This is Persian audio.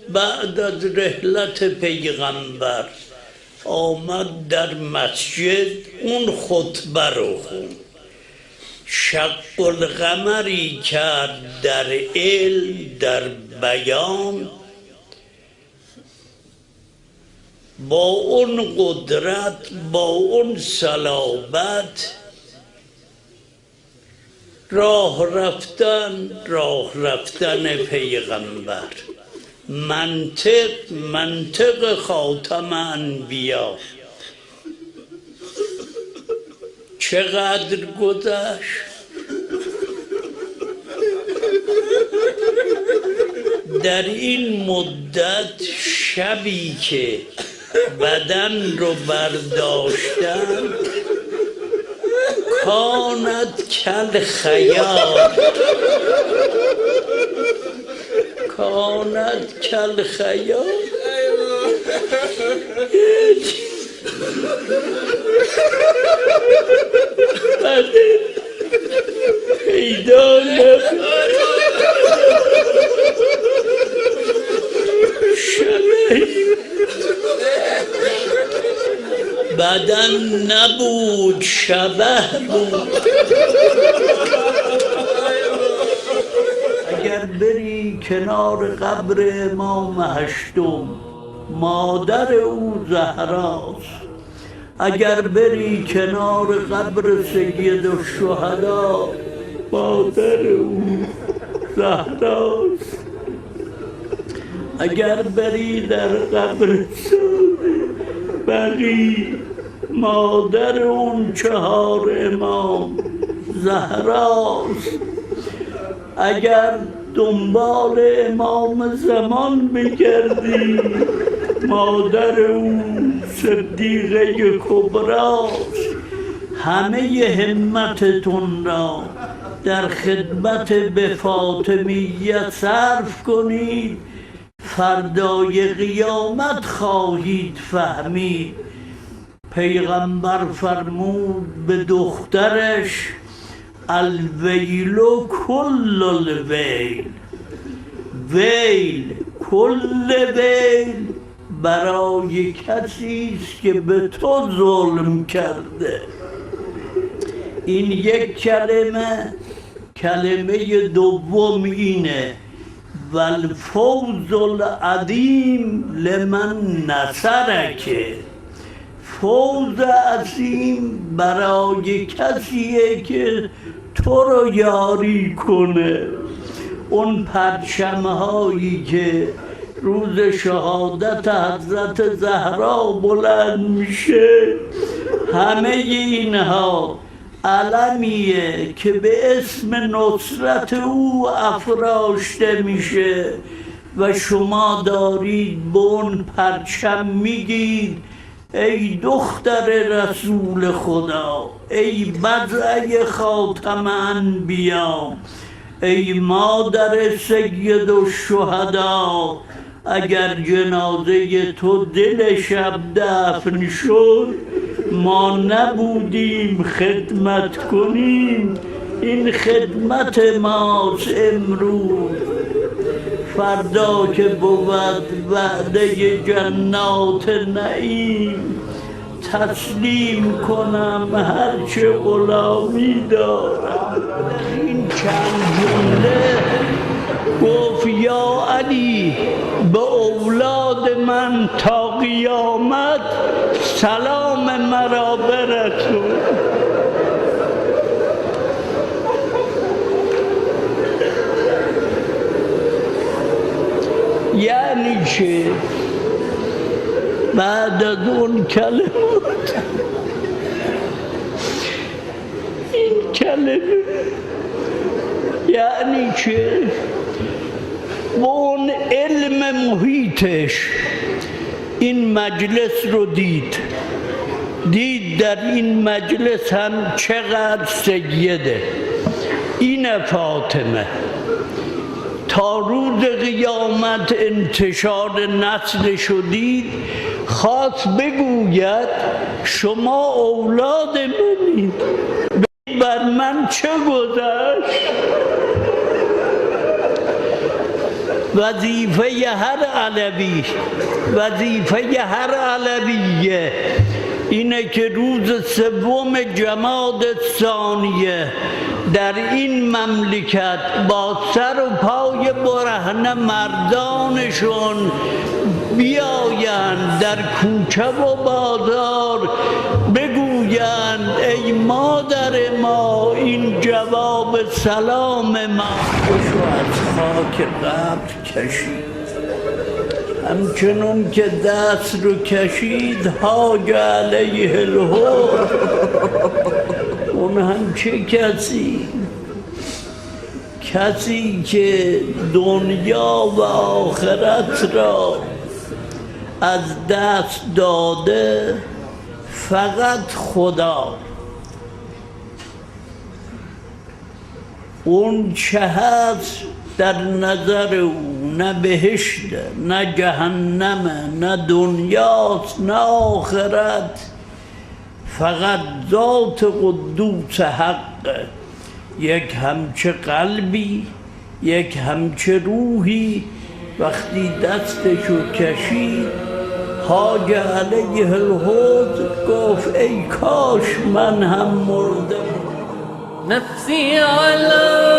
بعد از رحلت پیغمبر آمد در مسجد اون خطبه رو خوند. شق القمری کرد در علم، در بیان، با اون قدرت، با اون صلابت راه رفتن پیغمبر. منطق خاتم انبیا. چقدر گذشت؟ در این مدت شبی که بدن رو برداشتن کانت کل خیال، کانت کل خیال. پیدا بدن نبود، شبه بود. اگر بری کنار قبر امام هشتم، مادر او زهراست. اگر بری کنار قبر سید الشهدا، مادر او زهراست. اگر بری در قبر بقی، مادر اون 4 امام زهراست. اگر دنبال امام زمان بگردی، مادر اون صدیقه کبراست. همه همتتون را در خدمت به فاطمیت صرف کنید، فردای قیامت خواهید فهمید. پیغمبر فرمود به دخترش: الویل کل الویل، ویل، کل ویل برای کسی است که به تو ظلم کرده. این یک کلمه دوم اینه: والفوز العظیم لمن نصرک. فوز عظیم برای کسیه که تو رو یاری کنه. اون پرچم‌هایی که روز شهادت حضرت زهرا بلند میشه، همه اینها علمیه که به اسم نصرت او افراشته میشه و شما دارید به اون پرچم میگید: ای دختر رسول خدا، ای بضعه خاتم انبیا، ای مادر سید الشهدا، اگر جنازه تو دل شب دفن شد، ما نبودیم خدمت کنیم. این خدمت ماست امروز. فردا که بود وعده جنات نعیم، تسلیم کنم هرچه غلامی دارم. این چند جمله گفت: یا علی، به اولاد من تا قیامت سلام مرا برسون. یعنی چه؟ بعد از اون کلمات، این کلمه یعنی چه؟ و اون علم محیطش این مجلس رو دید در این مجلس هم چقدر سیده. این فاطمه تا روز قیامت انتشار نسل شدید، خواست بگوید شما اولاد منید، بر من چه گذشت؟ وظیفه هر علویه اینه که روز سوم جمادی الثانیه در این مملکت با سر و پای برهنه مردانشون بیایند در کوچه و بازار بگویند ای مادر ما این جواب سلام ما خوشو از خاک قبر کشید. همچنون که دست رو کشید حاج علیه الحور اون هم چه کسی که دنیا و آخرت را از دست داده فقط خدا، اون چه هست در نظر او نه بهشته نه جهنمه نه دنیاست نه آخرت، فقط ذات قدوس حقه. یک همچه قلبی یک همچه روحی وقتی دستشو کشید حاج علیه الحوض گفت ای کاش من هم مرده. نفسی علی